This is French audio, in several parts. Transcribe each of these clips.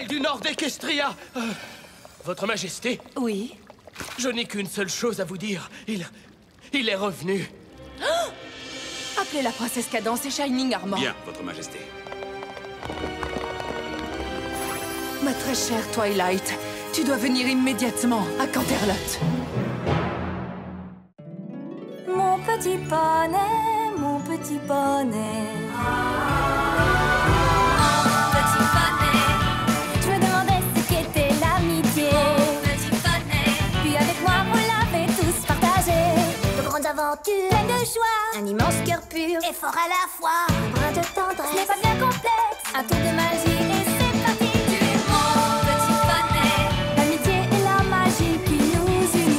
soleil du nord d'Equestria. Votre Majesté? Oui? Je n'ai qu'une seule chose à vous dire. Il est revenu. Oh! Appelez la princesse Cadance et Shining Armor. Bien, Votre Majesté. Ma très chère Twilight, tu dois venir immédiatement à Canterlot. Mon petit poney, mon petit poney. Petit poney, je me demandais ce qu'était l'amitié. Petit poney, puis avec moi vous l'avez tous partagé. De grandes aventures, pleines de joie, un immense cœur pur et fort à la fois. Un brin de tendresse, ce n'est pas bien complexe, un tour de magie et c'est parti du monde. Petit poney, l'amitié et la magie qui nous unit.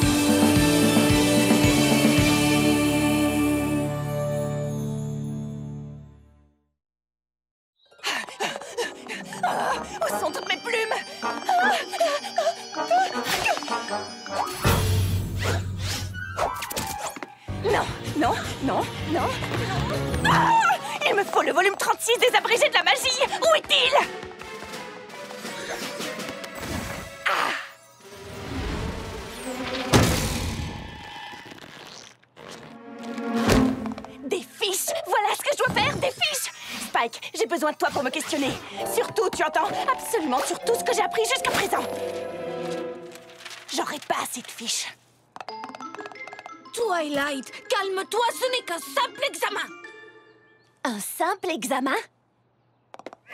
Où sont toutes mes plumes? Non, non, non, non. Ah! Il me faut le volume 36 des abrégés de la magie. Où est-il? Des fiches! Voilà ce que je dois faire, des fiches! Spike, j'ai besoin de toi pour me questionner. Surtout, tu entends? Absolument sur tout ce que j'ai appris jusqu'à présent. J'aurai pas assez de fiches. Twilight, calme-toi, ce n'est qu'un simple examen. Un simple examen?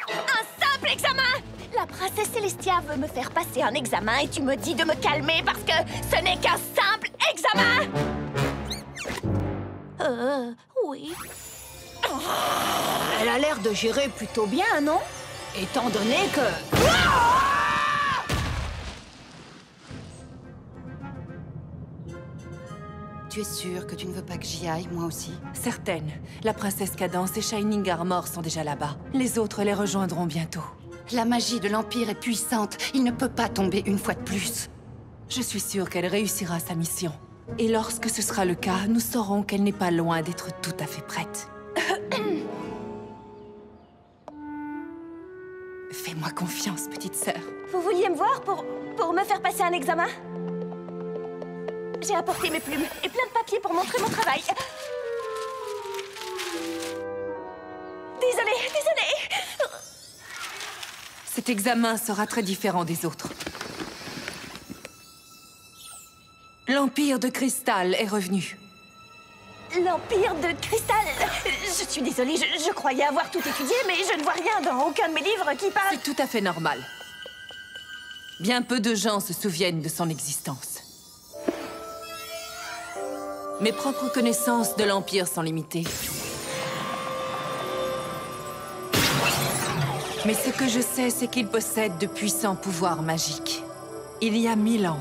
Un simple examen! La princesse Célestia veut me faire passer un examen et tu me dis de me calmer parce que ce n'est qu'un simple examen! Oui. Elle a l'air de gérer plutôt bien, non? Étant donné que... Tu es sûre que tu ne veux pas que j'y aille, moi aussi? Certaine. La princesse Cadance et Shining Armor sont déjà là-bas. Les autres les rejoindront bientôt. La magie de l'Empire est puissante. Il ne peut pas tomber une fois de plus. Je suis sûre qu'elle réussira sa mission. Et lorsque ce sera le cas, nous saurons qu'elle n'est pas loin d'être tout à fait prête. Fais-moi confiance, petite sœur. Vous vouliez me voir pour me faire passer un examen? J'ai apporté mes plumes et plein de papiers pour montrer mon travail. Désolée. Cet examen sera très différent des autres. L'Empire de Cristal est revenu. L'Empire de Cristal? Je suis désolée, je croyais avoir tout étudié, mais je ne vois rien dans aucun de mes livres qui parle... C'est tout à fait normal. Bien peu de gens se souviennent de son existence. Mes propres connaissances de l'Empire sont limitées. Mais ce que je sais, c'est qu'il possède de puissants pouvoirs magiques. Il y a 1000 ans,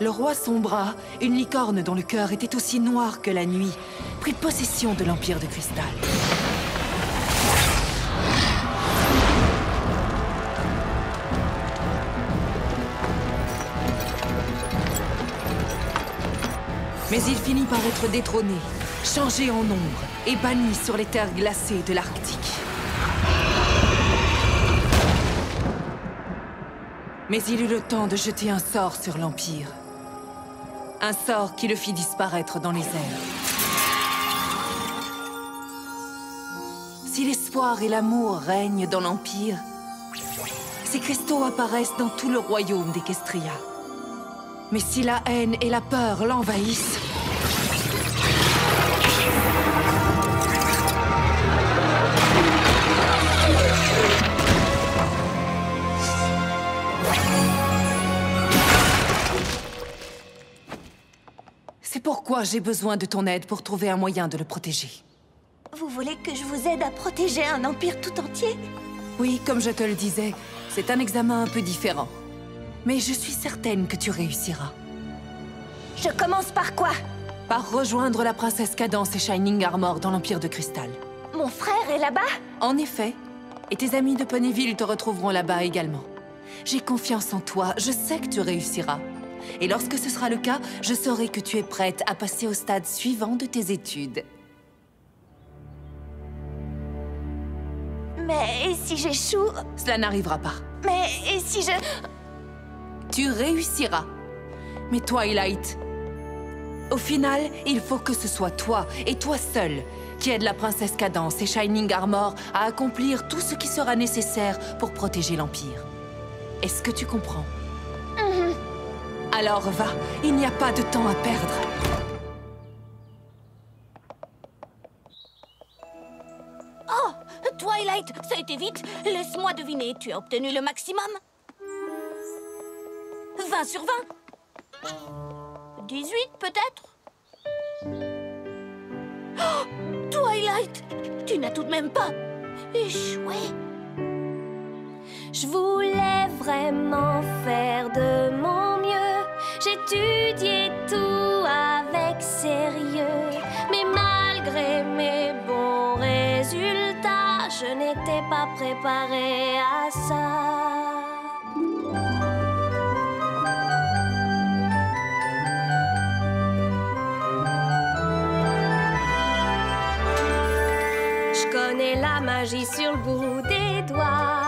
le roi Sombra, une licorne dont le cœur était aussi noir que la nuit, prit possession de l'Empire de Cristal. Mais il finit par être détrôné, changé en ombre et banni sur les terres glacées de l'Arctique. Mais il eut le temps de jeter un sort sur l'Empire. Un sort qui le fit disparaître dans les airs. Si l'espoir et l'amour règnent dans l'Empire, ces cristaux apparaissent dans tout le royaume d'Equestria. Mais si la haine et la peur l'envahissent... C'est pourquoi j'ai besoin de ton aide pour trouver un moyen de le protéger. Vous voulez que je vous aide à protéger un empire tout entier? Oui, comme je te le disais, c'est un examen un peu différent. Mais je suis certaine que tu réussiras. Je commence par quoi? Par rejoindre la princesse Cadance et Shining Armor dans l'Empire de Cristal. Mon frère est là-bas? En effet. Et tes amis de Ponyville te retrouveront là-bas également. J'ai confiance en toi, je sais que tu réussiras. Et lorsque ce sera le cas, je saurai que tu es prête à passer au stade suivant de tes études. Mais si j'échoue... Cela n'arrivera pas. Mais et si je... Tu réussiras. Mais Twilight, au final, il faut que ce soit toi, et toi seul, qui aide la princesse Cadance et Shining Armor à accomplir tout ce qui sera nécessaire pour protéger l'Empire. Est-ce que tu comprends? Alors va, il n'y a pas de temps à perdre. Oh, Twilight, ça a été vite. Laisse-moi deviner, tu as obtenu le maximum? 20 sur 20? 18 peut-être? Oh, Twilight, tu n'as tout de même pas échoué. Je voulais vraiment faire de mon mieux. J'étudiais tout avec sérieux. Mais malgré mes bons résultats, je n'étais pas préparée à ça. Je connais la magie sur le bout des doigts.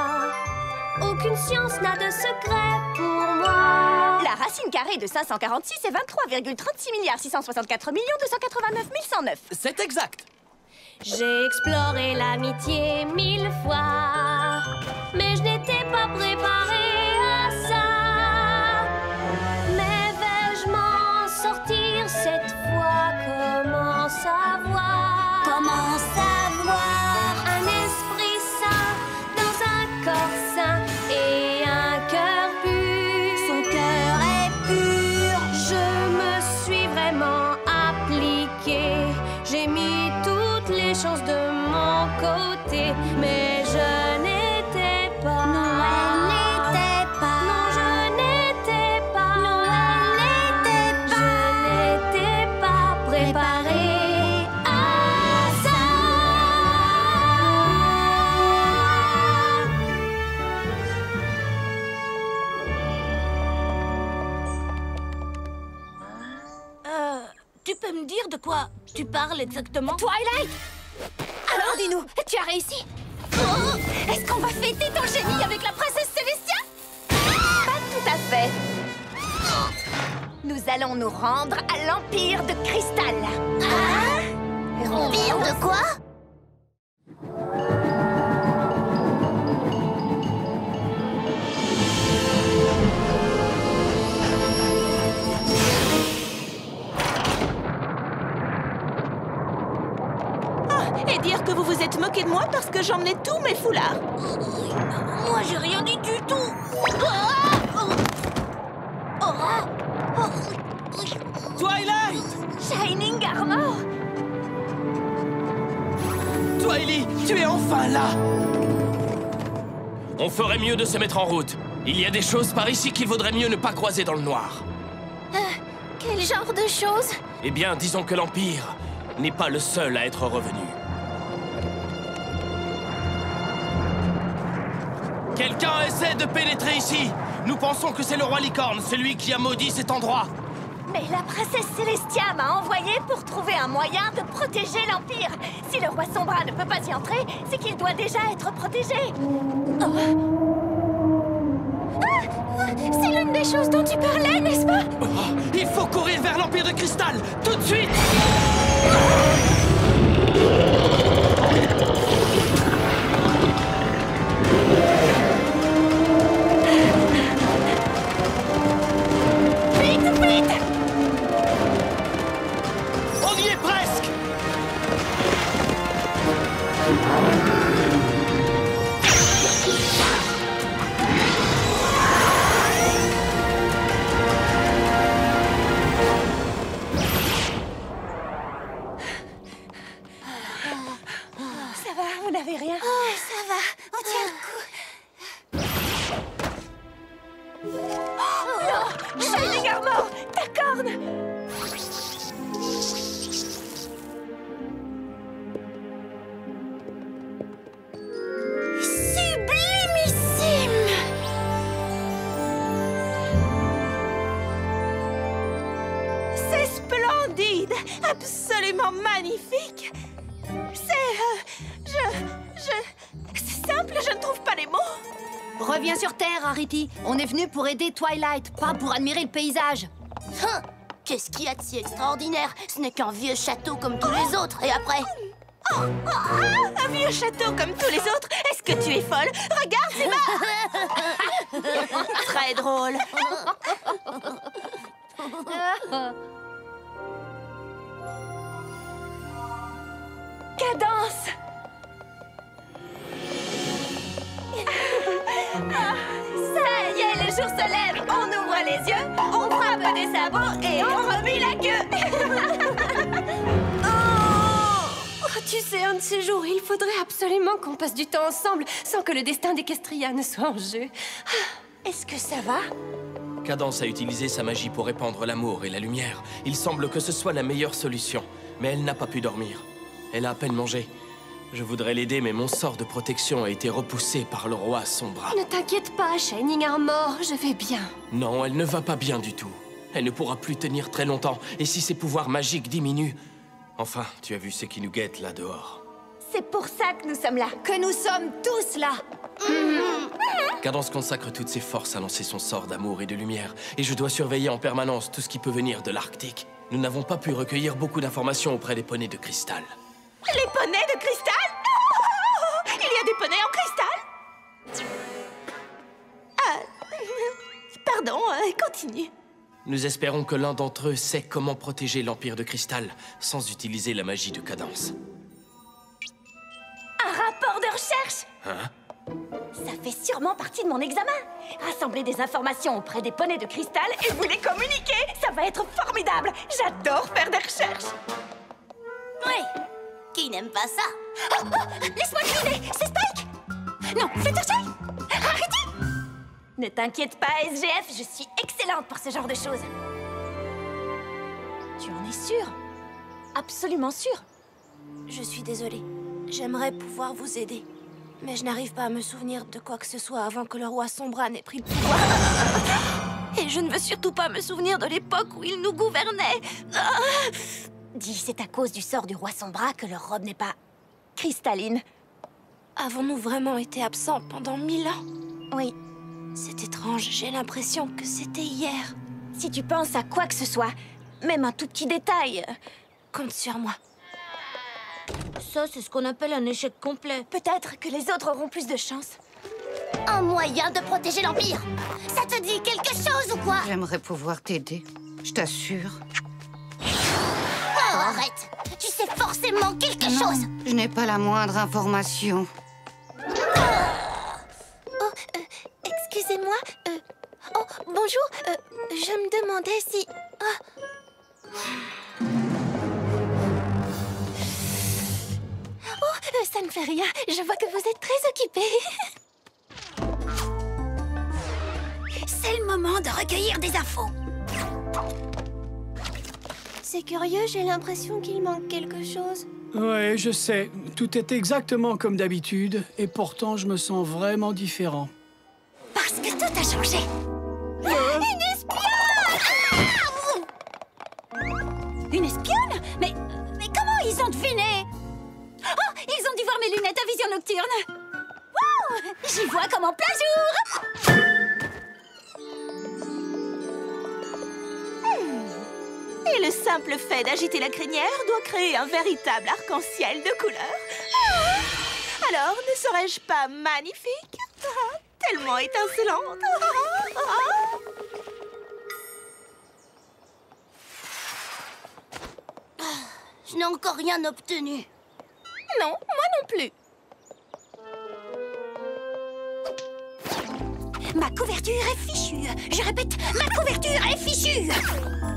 Aucune science n'a de secret pour moi. La racine carrée de 546 est 23,36 664 289 109. C'est exact. J'ai exploré l'amitié 1000 fois, mais je n'étais pas préparée à ça. Mais vais-je m'en sortir cette fois? Comment savoir? Comment savoir? Un esprit sain dans un corps sain et un cœur pur. Son cœur est pur. Je me suis vraiment appliquée. J'ai mis toutes les chances de mon côté, mais je n'étais pas. Non, elle n'était pas. Non, je n'étais pas. Non, elle n'était pas. Je n'étais pas préparée à ça. Tu peux me dire de quoi tu parles exactement? Twilight! Alors dis-nous, tu as réussi? Oh, est-ce qu'on va fêter ton génie avec la princesse Célestia? Pas tout à fait. Nous allons nous rendre à l'Empire de Cristal. Hein? L'Empire de quoi? Et dire que vous vous êtes moqué de moi parce que j'emmenais tous mes foulards. Moi, j'ai rien dit du tout. Twilight! Shining Armor! Twily, tu es enfin là! On ferait mieux de se mettre en route. Il y a des choses par ici qu'il vaudrait mieux ne pas croiser dans le noir. Quel genre de choses? Eh bien, disons que l'Empire n'est pas le seul à être revenu. Quelqu'un essaie de pénétrer ici! Nous pensons que c'est le roi Licorne, celui qui a maudit cet endroit. Mais la princesse Célestia m'a envoyé pour trouver un moyen de protéger l'Empire. Si le roi Sombra ne peut pas y entrer, c'est qu'il doit déjà être protégé. C'est l'une des choses dont tu parlais, n'est-ce pas? Oh, il faut courir vers l'Empire de Cristal, tout de suite! Vite, vite! On y est presque! Ça va, vous n'avez rien? Oh, ça va, on tient le coup. Oh non! Shining Armor! Ta corne! Sublimissime! C'est splendide, absolument magnifique. C'est simple, je ne trouve pas les mots. Reviens sur Terre, Rarity. On est venu pour aider Twilight, pas pour admirer le paysage. Qu'est-ce qu'il y a de si extraordinaire? Ce n'est qu'un vieux château comme tous les autres. Et après? Un vieux château comme tous les autres? Est-ce que tu es folle? Regarde, c'est très drôle. Cadence! Ça y est, le jour se lève, on ouvre les yeux, on frappe des sabots et on remue la queue. Tu sais, un de ces jours, il faudrait absolument qu'on passe du temps ensemble sans que le destin d'Equestria ne soit en jeu. Est-ce que ça va? Cadence a utilisé sa magie pour répandre l'amour et la lumière. Il semble que ce soit la meilleure solution. Mais elle n'a pas pu dormir. Elle a à peine mangé. Je voudrais l'aider, mais mon sort de protection a été repoussé par le roi Sombra. Ne t'inquiète pas, Shining Armor, je vais bien. Non, elle ne va pas bien du tout. Elle ne pourra plus tenir très longtemps. Et si ses pouvoirs magiques diminuent... Enfin, tu as vu ce qui nous guette là dehors. C'est pour ça que nous sommes là. Que nous sommes tous là. Cadence consacre toutes ses forces à lancer son sort d'amour et de lumière. Et je dois surveiller en permanence tout ce qui peut venir de l'Arctique. Nous n'avons pas pu recueillir beaucoup d'informations auprès des poneys de cristal. Les poneys de cristal? Il y a des poneys en cristal? Pardon, continue. Nous espérons que l'un d'entre eux sait comment protéger l'Empire de Cristal sans utiliser la magie de Cadence. Un rapport de recherche? Hein? Ça fait sûrement partie de mon examen. Rassembler des informations auprès des poneys de cristal et vous les communiquer, ça va être formidable. J'adore faire des recherches. Oui. Qui n'aime pas ça? Laisse-moi deviner, c'est Spike? Non, Fluttershy? Rarity? Ne t'inquiète pas, SGF, je suis excellente pour ce genre de choses. Tu en es sûre? Absolument sûre? Je suis désolée. J'aimerais pouvoir vous aider. Mais je n'arrive pas à me souvenir de quoi que ce soit avant que le roi Sombra n'ait pris le pouvoir. Et je ne veux surtout pas me souvenir de l'époque où il nous gouvernait. Dis, c'est à cause du sort du roi Sombra que leur robe n'est pas cristalline. Avons-nous vraiment été absents pendant 1000 ans? Oui. C'est étrange, j'ai l'impression que c'était hier. Si tu penses à quoi que ce soit, même un tout petit détail... Compte sur moi. Ça, c'est ce qu'on appelle un échec complet. Peut-être que les autres auront plus de chance. Un moyen de protéger l'Empire. Ça te dit quelque chose ou quoi? J'aimerais pouvoir t'aider, je t'assure. Oh, arrête! Tu sais forcément quelque chose! Je n'ai pas la moindre information. Excusez-moi, oh, bonjour, je me demandais si... Oh, ça ne fait rien, je vois que vous êtes très occupée. C'est le moment de recueillir des infos. C'est curieux, j'ai l'impression qu'il manque quelque chose. Ouais, je sais. Tout est exactement comme d'habitude, et pourtant je me sens vraiment différent. Parce que tout a changé. Une espionne! Une espionne? Mais comment ils ont deviné? Oh, ils ont dû voir mes lunettes à vision nocturne. Wow! J'y vois comme en plein jour. Et le simple fait d'agiter la crinière doit créer un véritable arc-en-ciel de couleurs. Alors, ne serais-je pas magnifique? Tellement étincelante. Je n'ai encore rien obtenu. Non, moi non plus. Ma couverture est fichue. Je répète, ma couverture est fichue.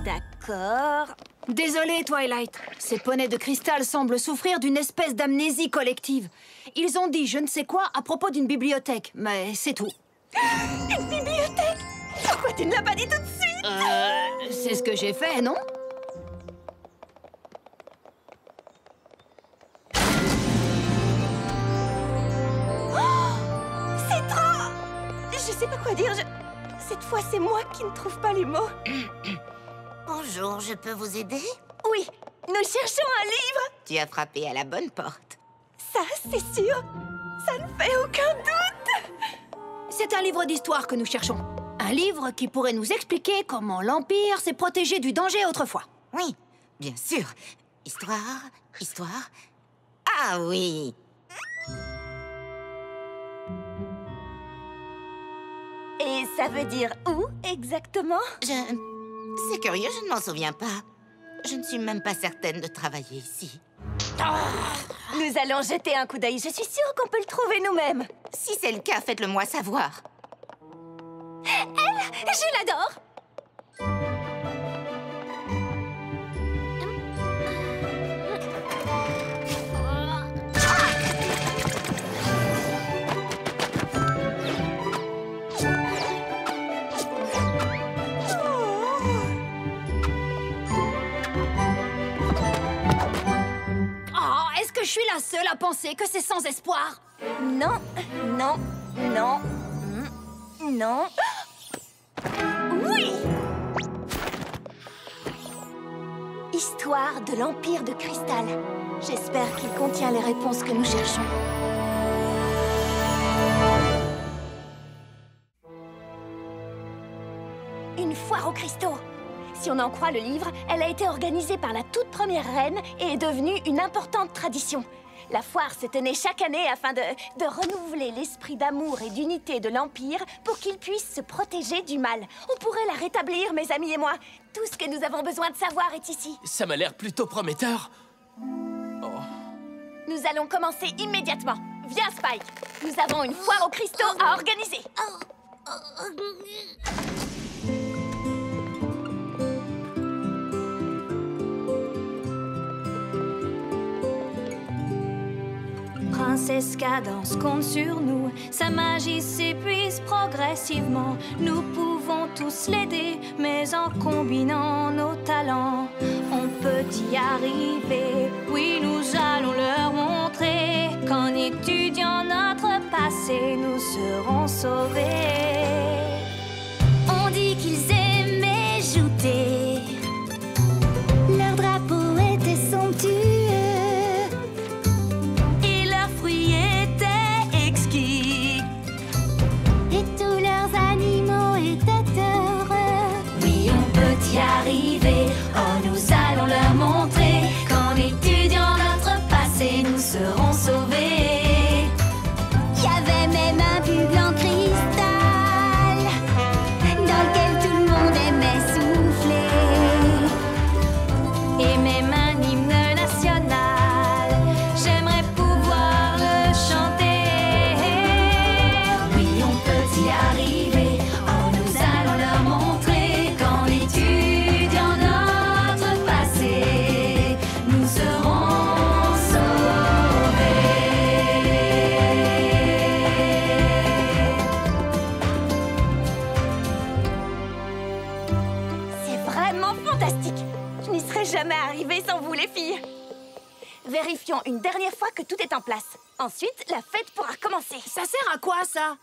D'accord. Désolée, Twilight. Ces poneys de cristal semblent souffrir d'une espèce d'amnésie collective. Ils ont dit je ne sais quoi à propos d'une bibliothèque, mais c'est tout. Une bibliothèque? Pourquoi tu ne l'as pas dit tout de suite? C'est ce que j'ai fait, non? C'est trop... Je sais pas quoi dire, Cette fois, c'est moi qui ne trouve pas les mots. Bonjour, je peux vous aider? Oui, nous cherchons un livre. Tu as frappé à la bonne porte. Ça, c'est sûr. Ça ne fait aucun doute. C'est un livre d'histoire que nous cherchons. Un livre qui pourrait nous expliquer comment l'Empire s'est protégé du danger autrefois. Oui, bien sûr. Histoire... Ah oui. Et ça veut dire où, exactement? C'est curieux, je ne m'en souviens pas. Je ne suis même pas certaine de travailler ici. Nous allons jeter un coup d'œil. Je suis sûre qu'on peut le trouver nous-mêmes. Si c'est le cas, faites-le moi savoir. Elle, je l'adore. Est-ce que je suis la seule à penser que c'est sans espoir? Non, non, non, non. Oui! Histoire de l'Empire de Cristal. J'espère qu'il contient les réponses que nous cherchons. Une foire aux cristaux. Si on en croit le livre, elle a été organisée par la toute première reine et est devenue une importante tradition. La foire se tenait chaque année afin de renouveler l'esprit d'amour et d'unité de l'Empire pour qu'il puisse se protéger du mal. On pourrait la rétablir, mes amis et moi. Tout ce que nous avons besoin de savoir est ici. Ça m'a l'air plutôt prometteur. Oh. Nous allons commencer immédiatement. Viens, Spike. Nous avons une foire aux cristaux à organiser. Princesse Cadance compte sur nous, sa magie s'épuise progressivement. Nous pouvons tous l'aider, mais en combinant nos talents, on peut y arriver. Oui, nous allons leur montrer qu'en étudiant notre passé, nous serons sauvés. On dit qu'ils aimaient jouter, leur drapeau était somptueux. Arriver. Oh, nous allons leur montrer qu'en étudiant notre passé, nous serons sauvés. Il y avait même un bugle en cristal dans lequel tout le monde aimait souffler. Et même un hymne national, j'aimerais pouvoir le chanter. Oui, on peut y arriver. Oh, nous allons leur montrer qu'en étudiant jamais arrivé sans vous, les filles. Vérifions une dernière fois que tout est en place. Ensuite, la fête pourra commencer. Ça sert à quoi, ça?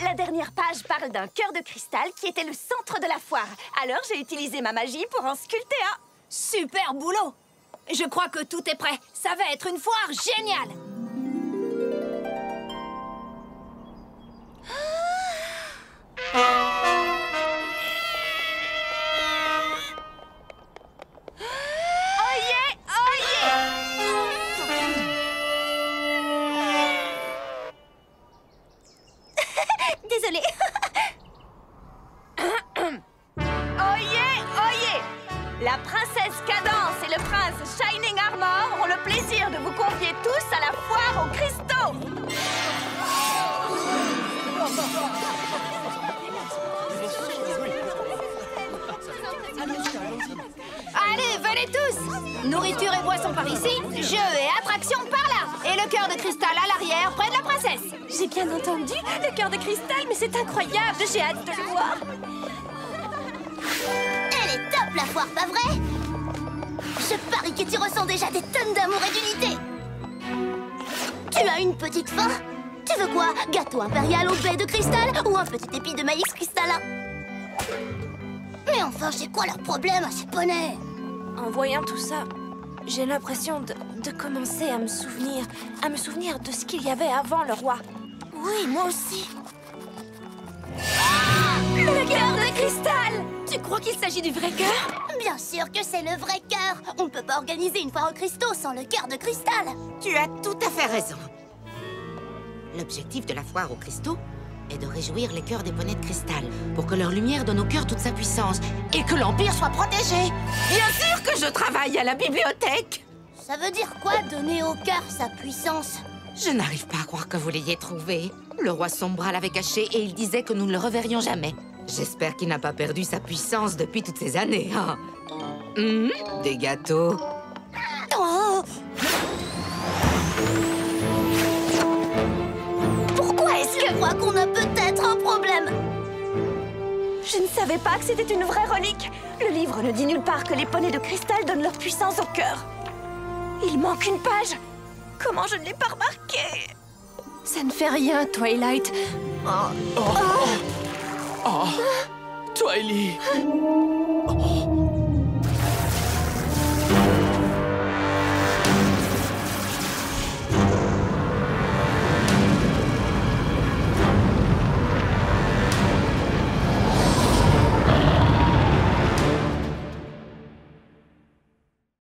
La dernière page parle d'un cœur de cristal qui était le centre de la foire. Alors, j'ai utilisé ma magie pour en sculpter un. Super boulot! Je crois que tout est prêt. Ça va être une foire géniale! Désolée. Oyez, oyez! La princesse Cadance et le prince Shining Armor ont le plaisir de vous convier tous à la foire aux cristaux. Allez, venez tous! Nourriture et boissons par ici, jeux et attractions par là! Et le cœur de cristal à l'arrière, près de la princesse! J'ai bien entendu, le cœur de cristal, mais c'est incroyable, j'ai hâte de le voir! Elle est top, la foire, pas vrai? Je parie que tu ressens déjà des tonnes d'amour et d'unité! Tu as une petite faim? Tu veux quoi? Gâteau impérial aux baies de cristal ou un petit épi de maïs cristallin? Mais enfin, c'est quoi leur problème à ces poneys? En voyant tout ça, j'ai l'impression de commencer à me souvenir de ce qu'il y avait avant le roi. Oui, moi aussi. Le cœur de cristal! Tu crois qu'il s'agit du vrai cœur? Bien sûr que c'est le vrai cœur. On ne peut pas organiser une foire aux cristaux sans le cœur de cristal. Tu as tout à fait raison. L'objectif de la foire aux cristaux est de réjouir les cœurs des poneys de cristal pour que leur lumière donne au cœur toute sa puissance et que l'Empire soit protégé. Bien sûr que je travaille à la bibliothèque. Ça veut dire quoi, donner au cœur sa puissance? Je n'arrive pas à croire que vous l'ayez trouvé. Le roi Sombra l'avait caché et il disait que nous ne le reverrions jamais. J'espère qu'il n'a pas perdu sa puissance depuis toutes ces années, hein. Des gâteaux. Oh! Pourquoi est-ce que... Je crois qu'on a peut-être un problème. Je ne savais pas que c'était une vraie relique. Le livre ne dit nulle part que les poneys de cristal donnent leur puissance au cœur. Il manque une page. Comment je ne l'ai pas remarqué? Ça ne fait rien, Twilight. Oh, Twilight.